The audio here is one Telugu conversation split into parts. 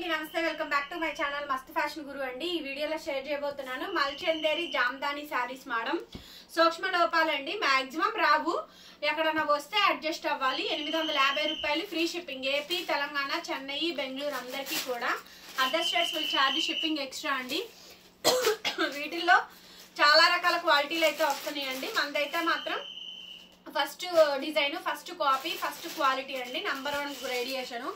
అండి నమస్తే welcome back to my channel మస్త్ ఫ్యాషన్ గురు అండి. ఈ వీడియోలో షేర్ చేయబోతున్నాను మల్చందేరి జామ్దాని సారీస్ మేడం. సూక్ష్మ లోపాలండి, మాక్సిమం రావు, ఎక్కడన్నా వస్తే అడ్జస్ట్ అవ్వాలి. 850 రూపాయలు free shipping. AP, Telangana, Chennai, Bengaluru అందరికీ కూడా. Other states will charge shipping extra అండి. వీటిల్లో చాలా రకాల క్వాలిటీలు అయితే వస్తున్నాయండి. మనదైతే మాత్రం first design, first copy, first quality అండి. నంబర్ 1 రేడియేషన్,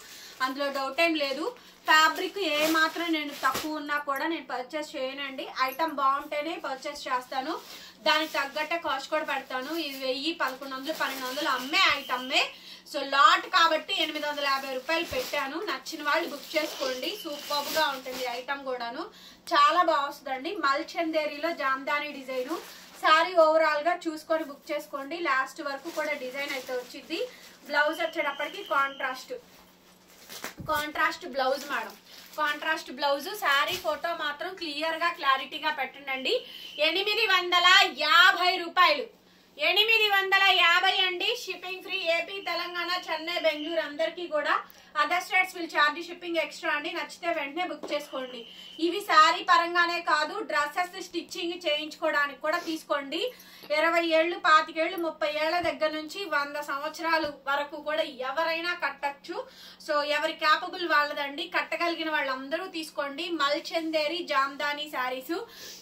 అందులో డౌట్ ఏం లేదు. ఫ్యాబ్రిక్ ఏ మాత్రం నేను తక్కువ ఉన్నా కూడా నేను పర్చేస్ చేయనండి. ఐటమ్ బాగుంటేనే పర్చేస్ చేస్తాను, దానికి తగ్గట్టే కాస్ట్ కూడా పెడతాను. ఇది 1000, 1100, 1200 అమ్మే ఐటమ్మే. సో లాట్ కాబట్టి 850 రూపాయలు పెట్టాను. నచ్చిన వాళ్ళు బుక్ చేసుకోండి. సూపర్ గా ఉంటుంది ఐటమ్ కూడాను, చాలా బాగా వస్తుందండి. మల్చందేరిలో జామ్దాని డిజైన్. సారీ ఓవరాల్ గా చూసుకొని బుక్ చేసుకోండి. లాస్ట్ వరకు కూడా డిజైన్ అయితే వచ్చింది. బ్లౌజ్ వచ్చేటప్పటికి contrast blouse madam. Contrast blouse. Sari photo మాత్రం క్లియర్ గా క్లారిటీగా పెట్టండి. 850 రూపాయలు, 850 అండి. Shipping free. AP, Telangana, Chennai, Bengaluru అందరికీ కూడా. Other states will charge shipping extra అండి. నచ్చితే వెంటనే బుక్ చేసుకోండి. ఇవి శారీ పరంగానే కాదు, డ్రెస్సెస్ స్టిచ్చింగ్ చేయించుకోవడానికి కూడా తీసుకోండి. 20 ఏళ్ళు, 25 ఏళ్ళు, 30 ఏళ్ల దగ్గర నుంచి 100 సంవత్సరాలు వరకు కూడా ఎవరైనా కట్టచ్చు. సో ఎవరి క్యాపబుల్ వాళ్ళదండి. కట్టగలిగిన వాళ్ళందరూ తీసుకోండి. మల్చందేరి జామ్దాని శారీస్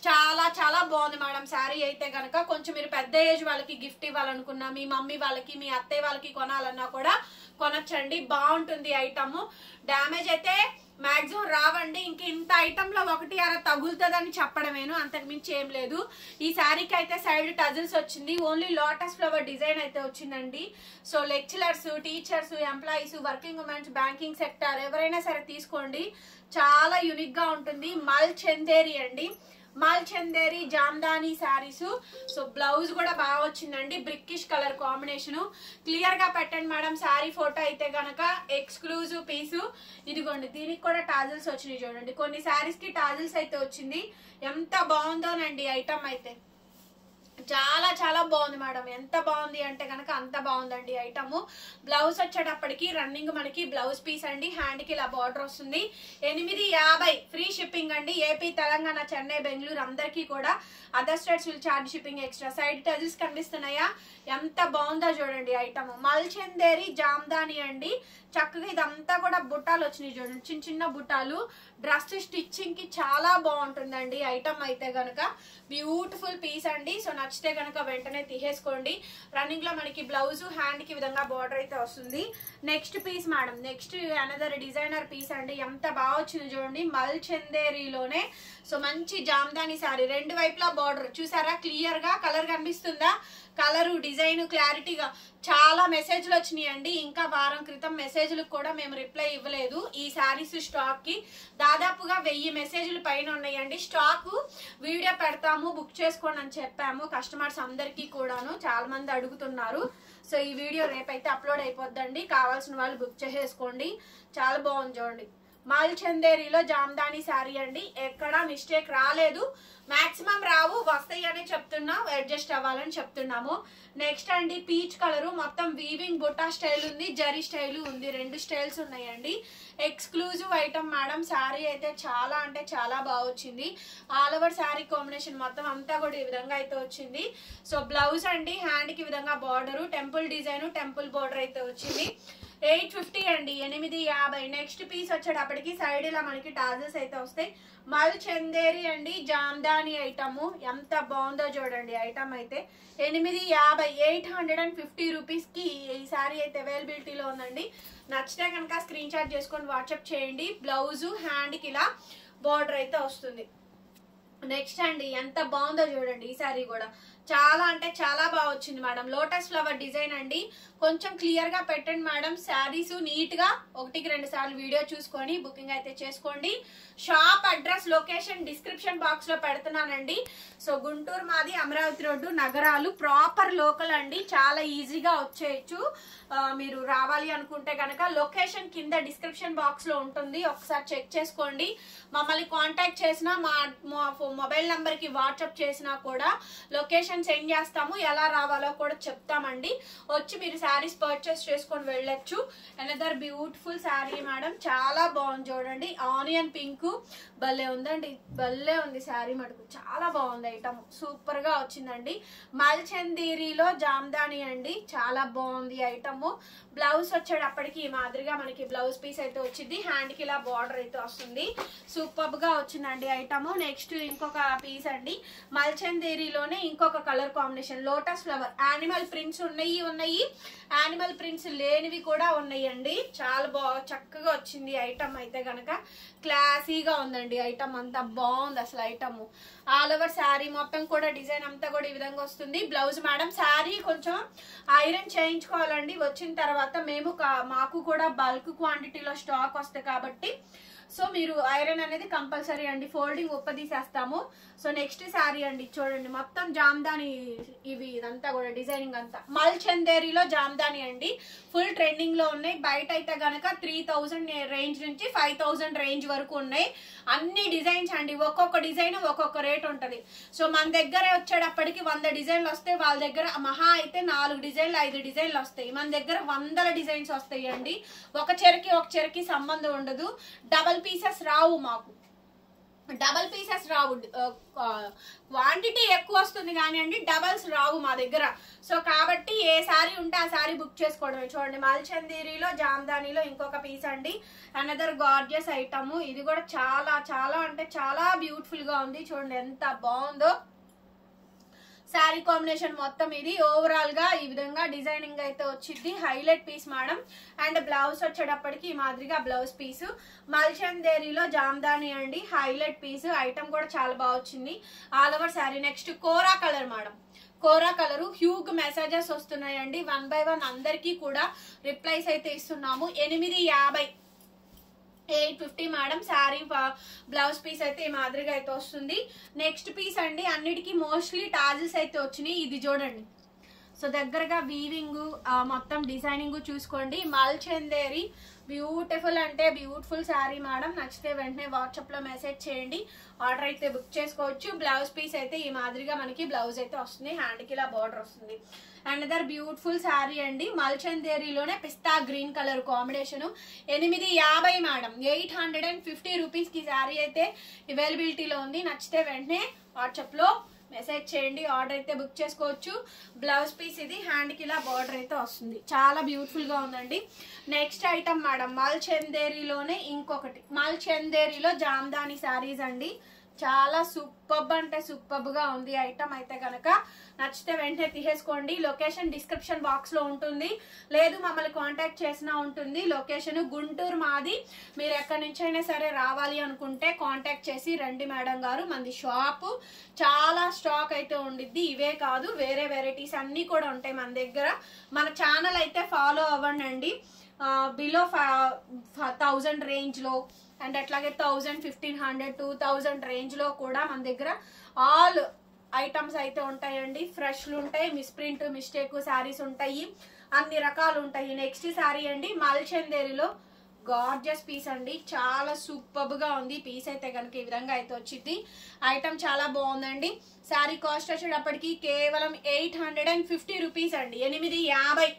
చాలా చాలా బాగుంది మేడం. శారీ అయితే గనక కొంచెం మీరు పెద్ద ఏజ్ వాళ్ళకి గిఫ్ట్ ఇవ్వాలనుకున్నా, మీ మమ్మీ వాళ్ళకి, మీ అత్తయ్య వాళ్ళకి కొనాలన్నా కూడా కొనొచ్చండి. బాగుంటుంది ఐటమ్. డ్యామేజ్ అయితే మాక్సిమం రావండి. ఇంత ఐటమ్ లో 1 తగులుతుందని చెప్పడమేను, అంతకు మించి ఏం లేదు. ఈ శారీకి అయితే సైడ్ టజిల్స్ వచ్చింది. ఓన్లీ లోటస్ ఫ్లవర్ డిజైన్ అయితే వచ్చిందండి. So lecturers, teachers, employees, working women's, banking sector ఎవరైనా సరే తీసుకోండి. చాలా యూనిక్ గా ఉంటుంది. మల్చందేరి అండి, మల్చందేరి జామ్దాని శారీస్. సో బ్లౌజ్ కూడా బాగా వచ్చిందండి. Brickish colour combination. క్లియర్ గా పెట్టండి మేడం. శారీ ఫోటో అయితే గనక ఎక్స్క్లూజివ్ పీసు. ఇదిగోండి, దీనికి కూడా టాజిల్స్ వచ్చినాయి చూడండి. కొన్ని శారీస్ కి టాజిల్స్ అయితే వచ్చింది. ఎంత బాగుందోనండి ఐటమ్ అయితే. చాలా చాలా బాగుంది మేడం. ఎంత బాగుంది అంటే కనుక అంత బాగుందండి ఐటమ్. బ్లౌజ్ వచ్చేటప్పటికి రన్నింగ్ మనకి బ్లౌజ్ పీస్ అండి. హ్యాండ్ కి ఇలా బార్డర్ వస్తుంది. 850 ఫ్రీ షిప్పింగ్ అండి. ఏపీ, తెలంగాణ, చెన్నై, బెంగళూరు అందరికీ కూడా. Other states will charge shipping extra. Side tassels కనిపిస్తున్నాయా? ఎంత బాగుందో చూడండి ఐటమ్. మల్చందేరి జామ్దాని అండి. చక్కగా ఇదంతా కూడా బుట్టాలు వచ్చినాయి చూడండి, చిన్న చిన్న బుట్టాలు. డ్రెస్ స్టిచ్చింగ్ కి చాలా బాగుంటుందండి ఐటమ్ అయితే గనక. బ్యూటిఫుల్ పీస్ అండి. సో నచ్చితే గనక వెంటనే తీసేసుకోండి. రన్నింగ్ లో మనకి బ్లౌజ్, హ్యాండ్ కి విధంగా బార్డర్ అయితే వస్తుంది. Next piece madam, next another designer piece అండి. ఎంత బాగా వచ్చింది చూడండి, మల్చందేరిలోనే. సో మంచి జామ్దాని సారీ, 2 వైపులా బార్డర్ చూసారా? క్లియర్ గా కలర్ కనిపిస్తుందా? కలరు, డిజైన్ క్లారిటీగా. చాలా మెసేజ్లు వచ్చినాయండి. ఇంకా వారం క్రితం మెసేజ్లకు కూడా మేము రిప్లై ఇవ్వలేదు. ఈ శారీస్ స్టాక్ కి దాదాపుగా 1000 మెసేజ్లు పైన ఉన్నాయండి. స్టాక్ వీడియో పెడతాము, బుక్ చేసుకోండి అని చెప్పాము కస్టమర్స్ అందరికీ కూడాను. చాలా మంది అడుగుతున్నారు. సో ఈ వీడియో రేపైతే అప్లోడ్ అయిపోద్దండి. కావాల్సిన వాళ్ళు బుక్ చేసేసుకోండి. చాలా బాగుంది చూడండి. మల్చందేరిలో జామ్దాని శారీ అండి. ఎక్కడా మిస్టేక్ రాలేదు. మాక్సిమం రావు, వస్తాయి అని చెప్తున్నాం, అడ్జస్ట్ అవ్వాలని చెప్తున్నాము. నెక్స్ట్ అండి పీచ్ కలరు. మొత్తం వీవింగ్ బుట్టా స్టైల్ ఉంది, జరీ స్టైల్ ఉంది. 2 స్టైల్స్ ఉన్నాయండి. Exclusive item madam. శారీ అయితే చాలా అంటే చాలా బాగా వచ్చింది. ఆల్ ఓవర్ శారీ కాంబినేషన్ మొత్తం అంతా కూడా ఈ విధంగా అయితే వచ్చింది. సో బ్లౌజ్ అండి, హ్యాండ్ కి విధంగా border, temple design, temple border అయితే వచ్చింది. 850 అండి, 850. నెక్స్ట్ పీస్ వచ్చేటప్పటికి సైడ్ ఇలా మనకి టాజెస్ అయితే వస్తాయి. మల్చందేరి అండి, జామ్దాని ఐటమ్. ఎంత బాగుందో చూడండి ఐటమ్ అయితే. 850, 850 రూపీస్ కి ఈ శారీ అయితే అవైలబిలిటీలో ఉందండి. నచ్చితే కనుక స్క్రీన్ షాట్ చేసుకొని వాట్సాప్ చేయండి. బ్లౌజ్, హ్యాండ్ కి ఇలా బార్డర్ అయితే వస్తుంది. నెక్స్ట్ అండి ఎంత బాగుందో చూడండి. ఈ శారీ కూడా చాలా అంటే చాలా బాగా వచ్చింది మేడం. లోటస్ ఫ్లవర్ డిజైన్ అండి. కొంచెం క్లియర్ గా పెట్టండి మేడం. శారీస్ నీట్ గా 1-2 సార్లు వీడియో చూసుకొని బుకింగ్ అయితే చేసుకోండి. Shop address, location description box లో పెడుతున్నానండి. సో గుంటూరు మాది, అమరావతి రోడ్డు, నగరాలు, ప్రాపర్ లోకల్ అండి. చాలా ఈజీగా వచ్చేయచ్చు. మీరు రావాలి అనుకుంటే కనుక లొకేషన్ కింద డిస్క్రిప్షన్ బాక్స్ లో ఉంటుంది, ఒకసారి చెక్ చేసుకోండి. మమ్మల్ని కాంటాక్ట్ చేసినా, మా మొబైల్ నంబర్ కి వాట్సాప్ చేసినా కూడా లొకేషన్ లొకేషన్ సెండ్ చేస్తాము, ఎలా రావాలో కూడా చెప్తామండి. వచ్చి మీరు శారీస్ పర్చేస్ చేసుకొని వెళ్ళొచ్చు. అనదర్ బ్యూటిఫుల్ శారీ మేడం, చాలా బాగుంది చూడండి. ఆనియన్ పింక్ భలే ఉందండి, భలే ఉంది శారీ మటుకు, చాలా బాగుంది ఐటమ్, సూపర్ గా వచ్చిందండి. మల్చందేరిలో జామ్దాని అండి, చాలా బాగుంది ఐటమ్. బ్లౌజ్ వచ్చేటప్పటికి ఈ మాదిరిగా మనకి బ్లౌజ్ పీస్ అయితే వచ్చింది, హ్యాండ్ కి ఇలా బార్డర్ అయితే వస్తుంది, సూపర్ గా వచ్చిందండి ఐటమ్. నెక్స్ట్ ఇంకొక పీస్ అండి, మల్చందేరిలోనే ఇంకొక colour combination, lotus flower. Animal prints ఉన్నాయి, యానిమల్ ప్రింట్స్ లేనివి కూడా ఉన్నాయండి. చాలా చక్కగా వచ్చింది ఐటమ్ అయితే గనక, క్లాసీగా ఉందండి ఐటమ్, అంతా బాగుంది అసలు ఐటమ్. ఆల్ ఓవర్ శారీ మొత్తం కూడా డిజైన్ అంతా కూడా ఈ విధంగా వస్తుంది. బ్లౌజ్ మేడం శారీ కొంచెం ఐరన్ చేయించుకోవాలండి, వచ్చిన తర్వాత మాకు కూడా బల్క్ క్వాంటిటీలో స్టాక్ వస్తాయి కాబట్టి సో మీరు ఐరన్ అనేది కంపల్సరీ అండి, ఫోల్డింగ్ ఉప్పదీసేస్తాము. సో నెక్స్ట్ శారీ అండి, చూడండి మొత్తం జామ్దాని, ఇవి ఇదంతా కూడా డిజైనింగ్ అంతా మల్చందేరిలో జామ్దాని అండి, ఫుల్ ట్రెండింగ్ లో ఉన్నాయి. బయట అయితే గనక 3000 రేంజ్ నుంచి 5000 రేంజ్ వరకు ఉన్నాయి. అన్ని డిజైన్స్ అండి, ఒక్కొక్క డిజైన్ ఒక్కొక్క రేట్ ఉంటది. సో మన దగ్గర వచ్చేటప్పటికి 100 డిజైన్లు వస్తాయి, వాళ్ళ దగ్గర మహా అయితే 4 డిజైన్లు 5 డిజైన్లు వస్తాయి. మన దగ్గర 100 డిజైన్స్ వస్తాయి అండి. ఒక చెరకి సంబంధం ఉండదు. డబల్ పీసెస్ రావు, మాకు డబల్ పీసెస్ రావు, క్వాంటిటీ ఎక్కువ వస్తుంది కానీ అండి డబల్స్ రావు మా దగ్గర. సో కాబట్టి ఏ సారీ ఉంటే ఆ సారీ బుక్ చేసుకోవడమే. చూడండి మల్చందేరిలో జామ్దానిలో ఇంకొక పీస్ అండి, అనదర్ గార్జియస్ ఐటమ్. ఇది కూడా చాలా చాలా అంటే చాలా బ్యూటిఫుల్ గా ఉంది, చూడండి ఎంత బాగుందో శారీ కాంబినేషన్ మొత్తం. ఇది ఓవరాల్ గా ఈ విధంగా డిజైనింగ్ అయితే వచ్చింది, highlight piece madam. And blouse వచ్చేటప్పటికి ఈ మాదిరిగా బ్లౌజ్ పీస్, మల్చందేరిలో జామ్దాని అండి, హైలైట్ పీస్. ఐటమ్ కూడా చాలా బాగా వచ్చింది ఆల్ ఓవర్ శారీ. నెక్స్ట్ కోరా కలర్ మేడం, కోరా కలర్ హ్యూగ్ మెసేజెస్ వస్తున్నాయండి, 1 by 1 అందరికీ కూడా రిప్లైస్ అయితే ఇస్తున్నాము. 850 850 మేడం శారీ బ్లౌజ్ పీస్ అయితే ఈ మాదిరిగా అయితే వస్తుంది. నెక్స్ట్ పీస్ అండి, అన్నిటికీ మోస్ట్లీ టాజిల్స్ అయితే వచ్చినాయి. ఇది చూడండి, సో దగ్గరగా వీవింగ్ మొత్తం డిజైనింగ్ చూసుకోండి. మల్చందేరి బ్యూటిఫుల్ అంటే బ్యూటిఫుల్ శారీ మేడం, నచ్చితే వెంటనే వాట్సాప్ లో మెసేజ్ చేయండి, ఆర్డర్ అయితే బుక్ చేసుకోవచ్చు. బ్లౌజ్ పీస్ అయితే ఈ మాదిరిగా మనకి బ్లౌజ్ అయితే వస్తుంది, హ్యాండ్ కి ఇలా బార్డర్ వస్తుంది. అనదర్ బ్యూటిఫుల్ శారీ అండి, మల్చందేరిలోనే పిస్తా green colour combination. 850 madam, 850 rupees కి శారీ అయితే అవైలబిలిటీలో ఉంది. నచ్చితే వెంటనే వాట్సాప్ లో మెసేజ్ చేయండి, ఆర్డర్ అయితే బుక్ చేసుకోవచ్చు. బ్లౌజ్ పీస్ ఇది, హ్యాండ్ కి ఇలా బార్డర్ అయితే వస్తుంది, చాలా బ్యూటిఫుల్ గా ఉందండి. నెక్స్ట్ ఐటమ్ మేడం, మల్చందేరిలోనే ఇంకొకటి, మల్చందేరిలో జామ్దాని శారీస్ అండి, చాలా సూపర్బ్ అంటే సూపర్బ్ గా ఉంది ఐటమ్ అయితే గనక. నచ్చితే వెంటనే తీసేసుకోండి. లొకేషన్ డిస్క్రిప్షన్ బాక్స్ లో ఉంటుంది, లేదు మమ్మల్ని కాంటాక్ట్ చేసినా ఉంటుంది. లొకేషన్ గుంటూరు మాది, మీరు ఎక్కడి నుంచి అయినా సరే రావాలి అనుకుంటే కాంటాక్ట్ చేసి రండి మేడం గారు. మనది షాప్, చాలా స్టాక్ అయితే ఉండిద్ది, ఇవే కాదు వేరే వెరైటీస్ అన్ని కూడా ఉంటాయి మన దగ్గర. మన ఛానల్ అయితే ఫాలో అవ్వండి, బిలో 1000 రేంజ్ లో అండ్ అట్లాగే 1000, 1500, 2000 రేంజ్ లో కూడా మన దగ్గర ఆల్ ఐటమ్స్ అయితే ఉంటాయండి. ఫ్రెష్లు ఉంటాయి, మిస్ప్రింట్ మిస్టేక్ శారీస్ ఉంటాయి, అన్ని రకాలు ఉంటాయి. నెక్స్ట్ శారీ అండి, మల్చందేరిలో గార్జియస్ పీస్ అండి, చాలా సూపర్ గా ఉంది పీస్ అయితే కనుక. ఈ విధంగా అయితే వచ్చింది ఐటమ్, చాలా బాగుందండి. శారీ కాస్ట్ వచ్చేటప్పటికి కేవలం 850 రూపీస్ అండి, 850.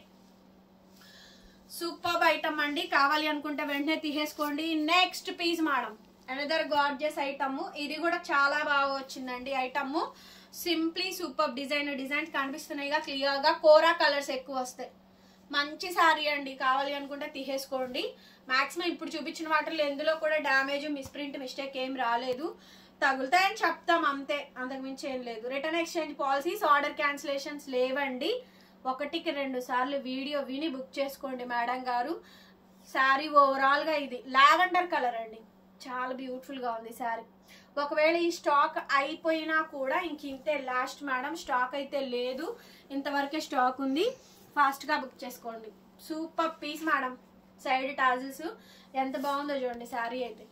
సూపర్ ఐటమ్ అండి, కావాలి అనుకుంటే వెంటనే తీసేసుకోండి. Next piece madam, another gorgeous item. ఇది కూడా చాలా బాగా వచ్చిందండి ఐటమ్, సింప్లీ సూపర్ డిజైన్స్ కనిపిస్తున్నాయిగా క్లియర్ గా. కోరా కలర్స్ ఎక్కువ వస్తాయి, మంచి శారీ అండి, కావాలి అనుకుంటే తీసేసుకోండి. మాక్సిమం ఇప్పుడు చూపించిన వాటిలో ఎందులో కూడా డ్యామేజ్ మిస్ప్రింట్ మిస్టేక్ ఏం రాలేదు, తగులుతాయని చెప్తాం అంతే, అంతకుమించి ఏం లేదు. Return exchange policies, order cancellations లేవండి. 1కి 2 సార్లు వీడియో విని బుక్ చేసుకోండి మేడం గారు. శారీ ఓవరాల్ గా ఇది లావెండర్ కలర్ అండి, చాలా బ్యూటిఫుల్ గా ఉంది శారీ. ఒకవేళ ఈ స్టాక్ అయిపోయినా కూడా ఇంతే లాస్ట్ మేడం, స్టాక్ అయితే లేదు, ఇంతవరకే స్టాక్ ఉంది, ఫాస్ట్ గా బుక్ చేసుకోండి. Super piece madam, side tassels ఎంత బాగుందో చూడండి, శారీ అయితే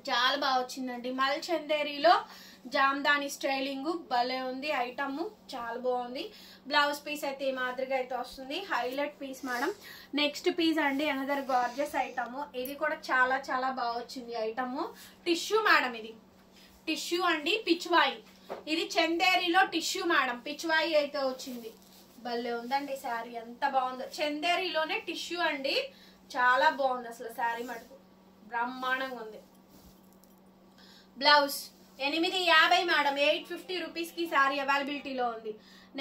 చాలా బాగా వచ్చిందండి. మల్చందేరిలో జామ్దాని స్టైలింగ్ భలే ఉంది ఐటమ్, చాలా బాగుంది. బ్లౌజ్ పీస్ అయితే ఈ మాదిరిగా అయితే వస్తుంది, highlight piece madam. Next piece అండి, అనదర్ గార్జియస్ ఐటమ్. ఇది కూడా చాలా చాలా బాగా వచ్చింది ఐటమ్. టిష్యూ మేడం, ఇది టిష్యూ అండి, పిచ్వాయి ఇది చందేరిలో టిష్యూ మేడం, పిచ్వాయి అయితే వచ్చింది. భలే ఉందండి శారీ, ఎంత బాగుందో. చందేరిలోనే టిష్యూ అండి, చాలా బాగుంది అసలు శారీ మటుకు బ్రహ్మాండంగా ఉంది. బ్లౌజ్ 850 మేడం, 850 రూపీస్ కి శారీ అవైలబిలిటీలో ఉంది.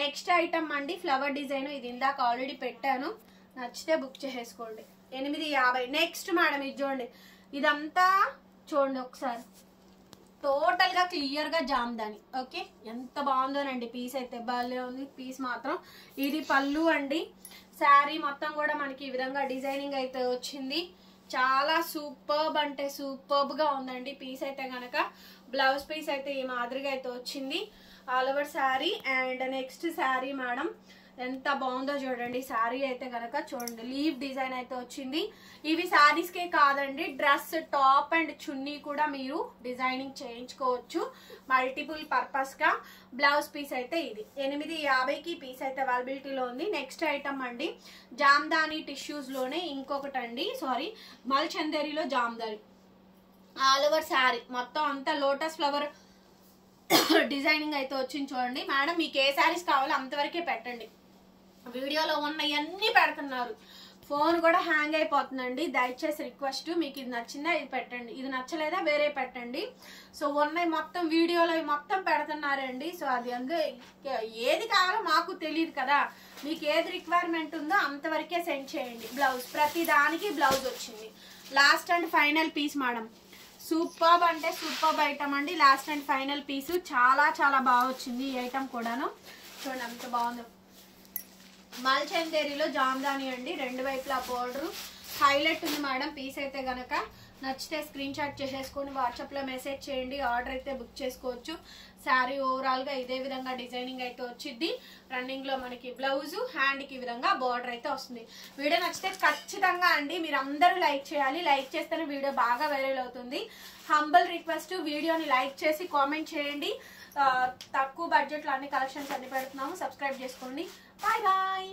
నెక్స్ట్ ఐటమ్ అండి ఫ్లవర్ డిజైన్, ఇది ఇందాక ఆల్రెడీ పెట్టాను, నచ్చితే బుక్ చేసేసుకోండి. 850. నెక్స్ట్ మేడం ఇది చూడండి, ఇదంతా చూడండి ఒకసారి, టోటల్ గా క్లియర్ గా జామ్దాని. ఓకే, ఎంత బాగుందోనండి పీస్ అయితే, భలే ఉంది పీస్ మాత్రం. ఇది పళ్ళు అండి, శారీ మొత్తం కూడా మనకి ఈ విధంగా డిజైనింగ్ అయితే వచ్చింది. చాలా సూపర్బ్ అంటే సూపర్బ్ గా ఉందండి పీస్ అయితే గనక. బ్లౌజ్ పీస్ అయితే ఈ మాదిరిగా అయితే వచ్చింది all over sari. And next sari madam, ఎంత బాగుందో చూడండి శారీ అయితే గనక. చూడండి లీవ్ డిజైన్ అయితే వచ్చింది. ఇవి శారీస్ కే కాదండి, డ్రెస్ టాప్ అండ్ చున్నీ కూడా మీరు డిజైనింగ్ చేయించుకోవచ్చు మల్టిపుల్ పర్పస్ గా. బ్లౌజ్ పీస్ అయితే ఇది 850కి పీస్ అయితే అవైలబిలిటీలో ఉంది. నెక్స్ట్ ఐటమ్ అండి జామ్దాని టిష్యూస్ లోనే ఇంకొకటి అండి, సారీ మల్ చందేరిలో జామ్దాని ఆల్ ఓవర్ శారీ మొత్తం అంతా లోటస్ ఫ్లవర్ డిజైనింగ్ అయితే వచ్చింది. చూడండి మేడం, మీకు ఏ శారీస్ కావాలో అంతవరకే పెట్టండి, వీడియోలో ఉన్నవన్నీ పెడుతున్నారు, ఫోన్ కూడా హ్యాంగ్ అయిపోతుందండి. దయచేసి రిక్వెస్ట్, మీకు ఇది నచ్చిందా ఇది పెట్టండి, ఇది నచ్చలేదా వేరే పెట్టండి. సో ఉన్నాయి మొత్తం వీడియోలో మొత్తం పెడుతున్నారండి. సో అది ఏది కావాలో మాకు తెలియదు కదా, మీకు ఏది రిక్వైర్మెంట్ ఉందో అంతవరకే సెండ్ చేయండి. బ్లౌజ్ ప్రతి దానికి బ్లౌజ్ వచ్చింది. Last and final piece madam, superb అంటే సూపర్బ్ ఐటమ్ అండి. లాస్ట్ అండ్ ఫైనల్ పీస్ చాలా చాలా బాగా వచ్చింది ఈ ఐటమ్ కూడాను. చూడండి ఎంత బాగుందో, మల్ చందేరిలో జామ్దాని అండి, రెండు వైపులా బోర్డర్ హైలైట్ ఉంది మేడం. పీస్ అయితే గనక నచ్చితే స్క్రీన్ షాట్ చేసేసుకొని వాట్సాప్ లో మెసేజ్ చేయండి, ఆర్డర్ అయితే బుక్ చేసుకోవచ్చు. శారీ ఓవరాల్ గా ఇదే విధంగా డిజైనింగ్ అయితే వచ్చింది. రన్నింగ్ లో మనకి బ్లౌజ్, హ్యాండ్ కి విధంగా బార్డర్ అయితే వస్తుంది. వీడియో నచ్చితే ఖచ్చితంగా అండి మీరు అందరూ లైక్ చేయాలి, లైక్ చేస్తేనే వీడియో బాగా వైరల్ అవుతుంది. హంబల్ రిక్వెస్ట్, వీడియోని లైక్ చేసి కామెంట్ చేయండి. తక్కువ బడ్జెట్ లో అన్ని కలెక్షన్స్ అన్ని పెడుతున్నాము, సబ్స్క్రైబ్ చేసుకోండి. Bye bye.